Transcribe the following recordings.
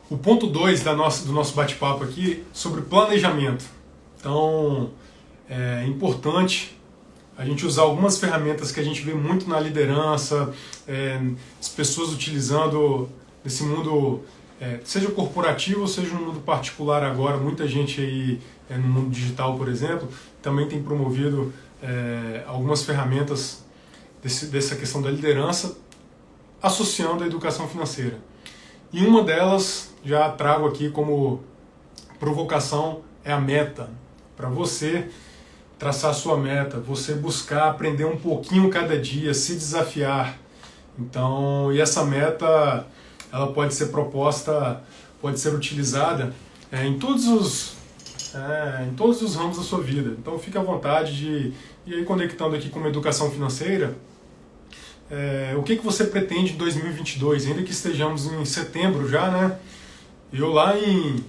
o ponto 2 do nosso bate-papo aqui sobre planejamento. Então, é importante a gente usar algumas ferramentas que a gente vê muito na liderança, as pessoas utilizando nesse mundo, seja corporativo ou seja no mundo particular agora. Muita gente aí no mundo digital, por exemplo, também tem promovido algumas ferramentas dessa questão da liderança, associando a educação financeira. E uma delas, já trago aqui como provocação, é a meta. Para você traçar a sua meta, você buscar aprender um pouquinho cada dia, se desafiar. Então, e essa meta, ela pode ser proposta, pode ser utilizada em todos os ramos da sua vida. Então, fique à vontade de ir aí conectando aqui com uma educação financeira. O que você pretende em 2022, ainda que estejamos em setembro já, né? Eu lá em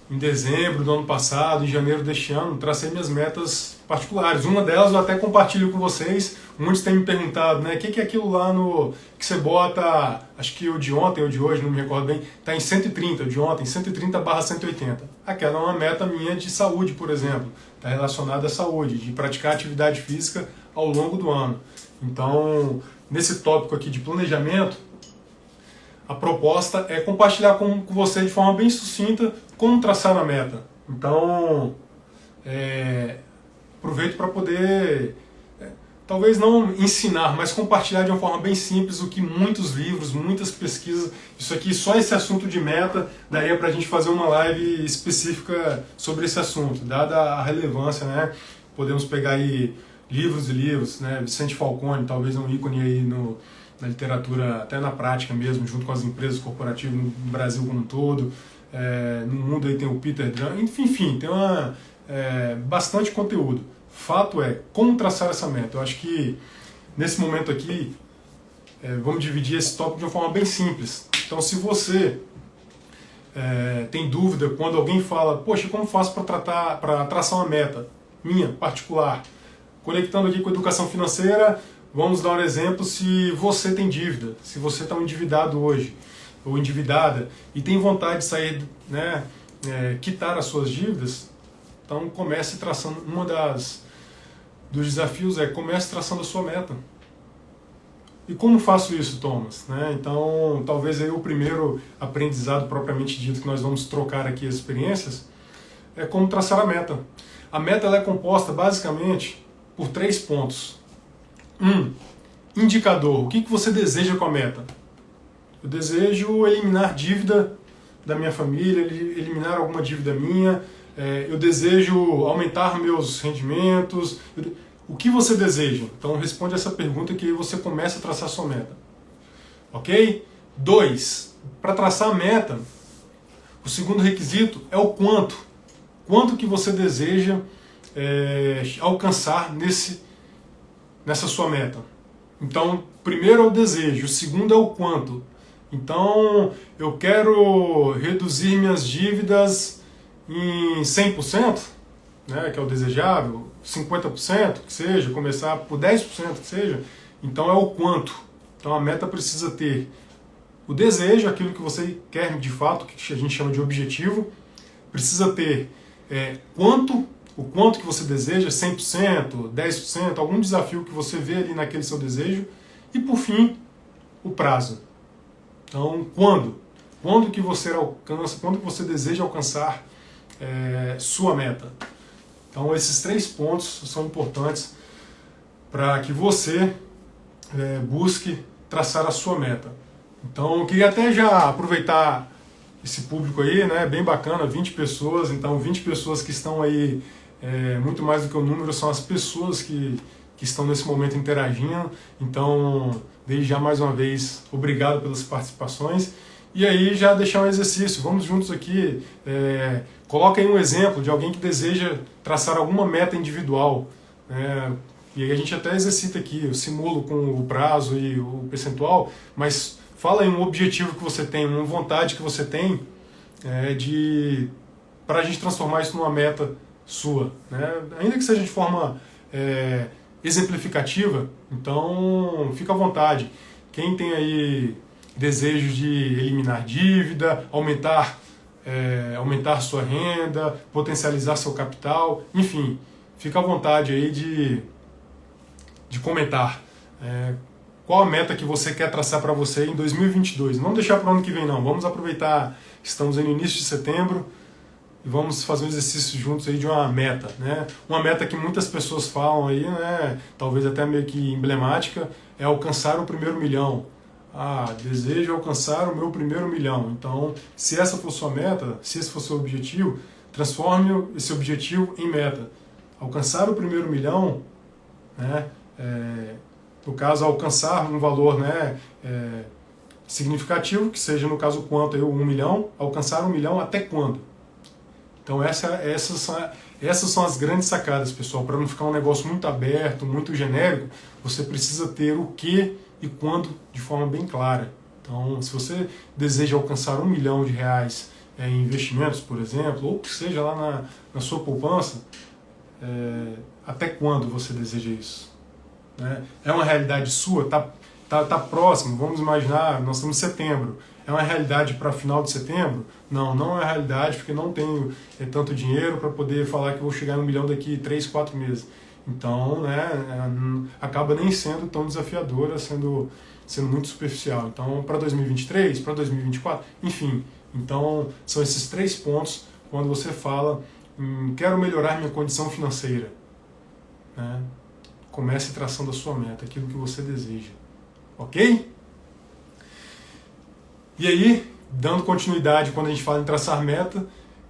dezembro do ano passado, em janeiro deste ano, tracei minhas metas particulares. Uma delas eu até compartilho com vocês. Muitos têm me perguntado, né? O que é aquilo lá que você bota, acho que o de ontem ou de hoje, não me recordo bem, está em 130, o de ontem, 130/180. Aquela é uma meta minha de saúde, por exemplo. Está relacionada à saúde, de praticar atividade física ao longo do ano. Então, nesse tópico aqui de planejamento, a proposta é compartilhar com você de forma bem sucinta como traçar a meta. Então, aproveito para poder, talvez não ensinar, mas compartilhar de uma forma bem simples o que muitos livros, muitas pesquisas, isso aqui, só esse assunto de meta, daria para a gente fazer uma live específica sobre esse assunto, dada a relevância, né? Podemos pegar aí livros e livros, né? Vicente Falcone, talvez um ícone aí na literatura, até na prática mesmo, junto com as empresas corporativas no Brasil como um todo. No mundo aí tem o Peter Drucker, enfim, tem bastante conteúdo. Fato é, como traçar essa meta? Eu acho que nesse momento aqui, vamos dividir esse tópico de uma forma bem simples. Então, se você tem dúvida quando alguém fala, poxa, como faço para traçar uma meta minha, particular? Conectando aqui com a educação financeira, vamos dar um exemplo. Se você tem dívida, se você está endividado hoje, ou endividada, e tem vontade de sair, né, quitar as suas dívidas, então comece traçando, dos desafios comece traçando a sua meta. E como faço isso, Thomas? Então, talvez aí o primeiro aprendizado propriamente dito que nós vamos trocar aqui as experiências é como traçar a meta. A meta ela é composta basicamente por 3 pontos. Indicador. O que você deseja com a meta? Eu desejo eliminar dívida da minha família, eliminar alguma dívida minha, eu desejo aumentar meus rendimentos. O que você deseja? Então responde essa pergunta que aí você começa a traçar a sua meta. Ok? 2. Para traçar a meta, o segundo requisito é o quanto. Quanto que você deseja alcançar nessa sua meta. Então, primeiro é o desejo, o segundo é o quanto. Então, eu quero reduzir minhas dívidas em 100%, né, que é o desejável, 50%, que seja, começar por 10%, que seja. Então, é o quanto. Então, a meta precisa ter o desejo, aquilo que você quer de fato, que a gente chama de objetivo. Precisa ter o quanto que você deseja, 100%, 10%, algum desafio que você vê ali naquele seu desejo. E, por fim, o prazo. Então, quando? Quando que você alcança, quando que você deseja alcançar sua meta? Então, esses 3 pontos são importantes para que você busque traçar a sua meta. Então, eu queria até já aproveitar esse público aí, né, bem bacana, 20 pessoas, então 20 pessoas que estão aí, muito mais do que o número, são as pessoas que estão nesse momento interagindo. Então, desde já mais uma vez, obrigado pelas participações. E aí já deixar um exercício, vamos juntos aqui, coloca aí um exemplo de alguém que deseja traçar alguma meta individual, e aí a gente até exercita aqui, eu simulo com o prazo e o percentual, mas fala aí um objetivo que você tem, uma vontade que você tem para a gente transformar isso numa meta sua, né? Ainda que seja de forma exemplificativa, então fica à vontade. Quem tem aí desejo de eliminar dívida, aumentar sua renda, potencializar seu capital, enfim, fica à vontade aí de comentar qual a meta que você quer traçar para você em 2022. Não deixar para o ano que vem não, vamos aproveitar que estamos aí no início de setembro e vamos fazer um exercício juntos aí de uma meta, né? Uma meta que muitas pessoas falam aí, né? Talvez até meio que emblemática, é alcançar o primeiro milhão. Desejo alcançar o meu primeiro milhão. Então, se essa for sua meta, se esse for seu objetivo, transforme esse objetivo em meta. Alcançar o primeiro milhão, né? No caso, alcançar um valor, né, significativo, que seja no caso quanto aí, 1 milhão, alcançar 1 milhão até quando? Então essas são as grandes sacadas, pessoal. Para não ficar um negócio muito aberto, muito genérico, você precisa ter o que e quando de forma bem clara. Então, se você deseja alcançar 1 milhão de reais em investimentos, por exemplo, ou que seja lá na sua poupança, até quando você deseja isso? Né? É uma realidade sua? Tá próximo? Vamos imaginar, nós estamos em setembro. É uma realidade para final de setembro? Não, não é uma realidade, porque não tenho tanto dinheiro para poder falar que vou chegar no milhão daqui 3, 4 meses. Então, né, acaba nem sendo tão desafiadora, sendo muito superficial. Então, para 2023, para 2024, enfim. Então, são esses 3 pontos quando você fala quero melhorar minha condição financeira. Né? Comece traçando a sua meta, aquilo que você deseja. Ok? E aí, dando continuidade quando a gente fala em traçar meta,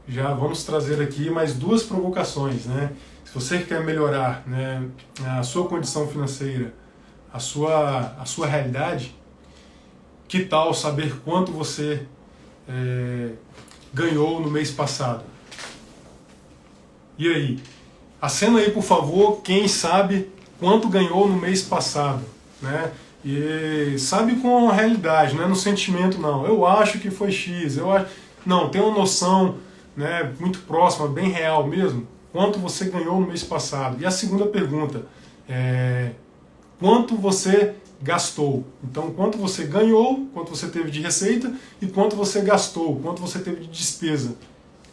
já vamos trazer aqui mais 2 provocações, né? Se você quer melhorar, né, a sua condição financeira, a sua realidade, que tal saber quanto você ganhou no mês passado? E aí? Acena aí, por favor, quem sabe quanto ganhou no mês passado, né? E sabe com a realidade, não é no sentimento não. Eu acho que foi X, eu acho... Não, tem uma noção, né, muito próxima, bem real mesmo, quanto você ganhou no mês passado. E a segunda pergunta, quanto você gastou? Então, quanto você ganhou, quanto você teve de receita e quanto você gastou, quanto você teve de despesa.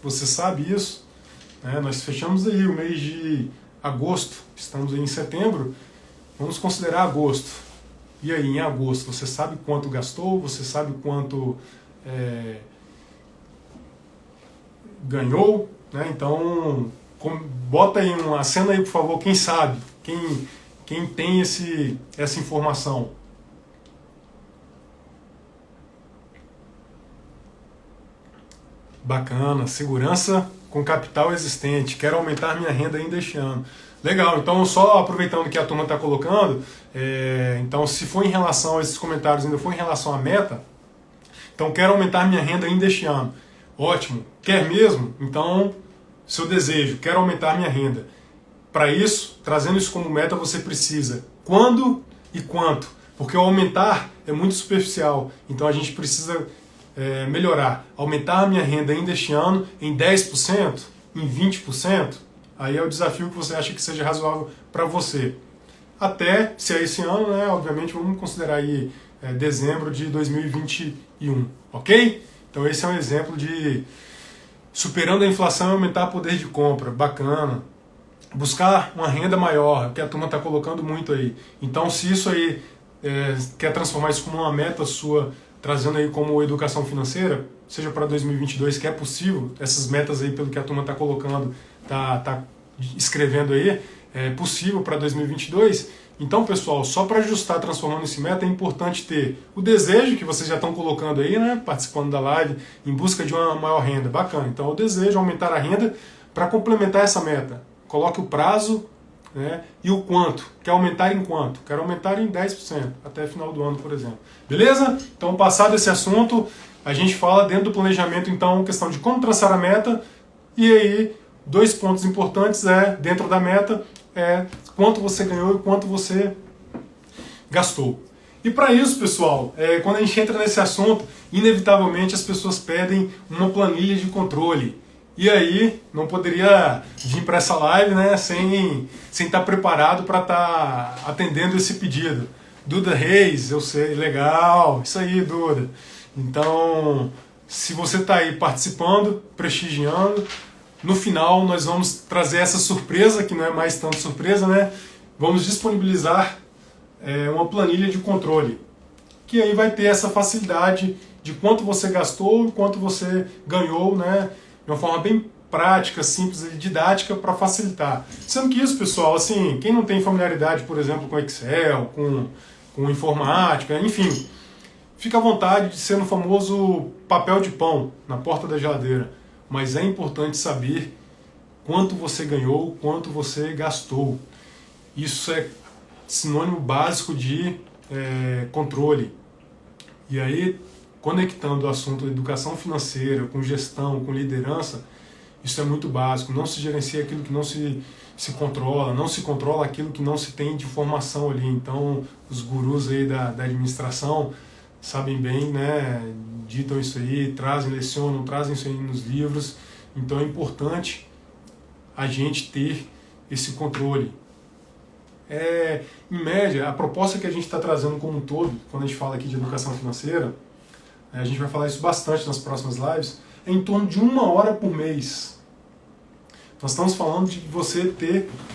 Você sabe isso? Nós fechamos aí o mês de agosto, estamos aí em setembro, vamos considerar agosto. E aí, em agosto, você sabe quanto gastou? Você sabe quanto ganhou? Né? Então, bota aí acena aí, por favor, quem sabe, quem tem essa informação. Bacana, segurança com capital existente, quero aumentar minha renda ainda este ano. Legal, então só aproveitando que a turma está colocando, então se for em relação a esses comentários, ainda for em relação à meta, então quero aumentar minha renda ainda este ano. Ótimo, quer mesmo? Então, seu desejo, quero aumentar minha renda. Para isso, trazendo isso como meta, você precisa quando e quanto, porque o aumentar é muito superficial, então a gente precisa melhorar, aumentar a minha renda ainda este ano em 10%, em 20%, aí é o desafio que você acha que seja razoável para você. Até, se é esse ano, né, obviamente vamos considerar aí dezembro de 2021, ok? Então esse é um exemplo de superando a inflação e aumentar o poder de compra, bacana. Buscar uma renda maior, que a turma está colocando muito aí. Então se isso aí quer transformar isso como uma meta sua, trazendo aí como educação financeira, seja para 2022, que é possível, essas metas aí pelo que a turma está colocando, tá escrevendo aí, é possível para 2022. Então, pessoal, só para ajustar, transformando esse meta, é importante ter o desejo, que vocês já estão colocando aí, né, participando da live, em busca de uma maior renda. Bacana. Então, o desejo, aumentar a renda para complementar essa meta. Coloque o prazo, né, e o quanto. Quer aumentar em quanto? Quero aumentar em 10%, até final do ano, por exemplo. Beleza? Então, passado esse assunto, a gente fala dentro do planejamento, então, questão de como traçar a meta, e aí, 2 pontos importantes dentro da meta, quanto você ganhou e quanto você gastou. E para isso, pessoal, quando a gente entra nesse assunto, inevitavelmente as pessoas pedem uma planilha de controle. E aí, não poderia vir para essa live, né, sem estar preparado para estar atendendo esse pedido. Duda Reis, eu sei, legal, isso aí, Duda. Então, se você está aí participando, prestigiando, no final nós vamos trazer essa surpresa, que não é mais tanto surpresa, né? Vamos disponibilizar uma planilha de controle, que aí vai ter essa facilidade de quanto você gastou e quanto você ganhou, né? De uma forma bem prática, simples e didática para facilitar. Sendo que isso, pessoal, assim, quem não tem familiaridade, por exemplo, com Excel, com informática, enfim, fica à vontade de ser no famoso papel de pão na porta da geladeira. Mas é importante saber quanto você ganhou, quanto você gastou. Isso é sinônimo básico de controle. E aí, conectando o assunto da educação financeira com gestão, com liderança, isso é muito básico. Não se gerencia aquilo que não se controla, não se controla aquilo que não se tem de informação ali. Então, os gurus aí da administração sabem bem, né? Ditam isso aí, lecionam, trazem isso aí nos livros. Então é importante a gente ter esse controle. Em média, a proposta que a gente está trazendo como um todo, quando a gente fala aqui de educação financeira, a gente vai falar isso bastante nas próximas lives, é em torno de 1 hora por mês. Nós estamos falando de você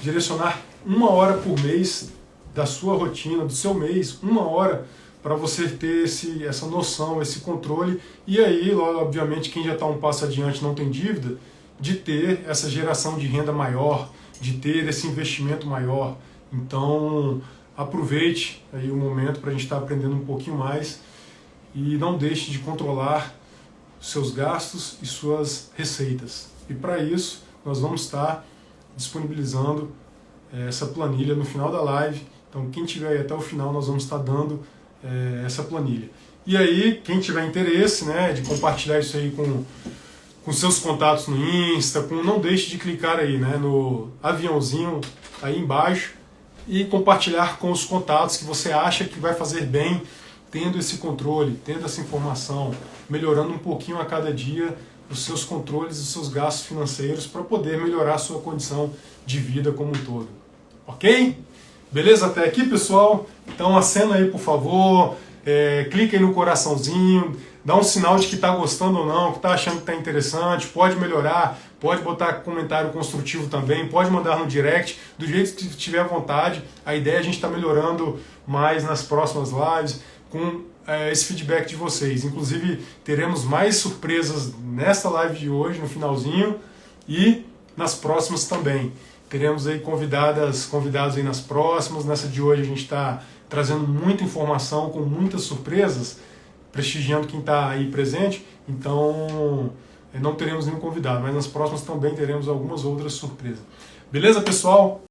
direcionar 1 hora por mês da sua rotina, do seu mês, 1 hora para você ter essa noção, esse controle, e aí, obviamente, quem já está um passo adiante não tem dívida, de ter essa geração de renda maior, de ter esse investimento maior. Então, aproveite aí o momento para a gente estar aprendendo um pouquinho mais e não deixe de controlar seus gastos e suas receitas. E para isso, nós vamos estar disponibilizando essa planilha no final da live. Então, quem tiver aí até o final, nós vamos estar dando essa planilha. E aí, quem tiver interesse, né, de compartilhar isso aí com seus contatos no Insta, não deixe de clicar aí, né, no aviãozinho aí embaixo e compartilhar com os contatos que você acha que vai fazer bem, tendo esse controle, tendo essa informação, melhorando um pouquinho a cada dia os seus controles e os seus gastos financeiros para poder melhorar a sua condição de vida como um todo. Ok? Beleza até aqui, pessoal? Então acena aí, por favor, clica aí no coraçãozinho, dá um sinal de que está gostando ou não, que está achando que está interessante, pode melhorar, pode botar comentário construtivo também, pode mandar no direct, do jeito que tiver vontade. A ideia é a gente estar melhorando mais nas próximas lives, com esse feedback de vocês. Inclusive, teremos mais surpresas nesta live de hoje, no finalzinho, e nas próximas também. Teremos aí convidados aí nas próximas. Nessa de hoje a gente está trazendo muita informação, com muitas surpresas, prestigiando quem está aí presente. Então, não teremos nenhum convidado, mas nas próximas também teremos algumas outras surpresas. Beleza, pessoal?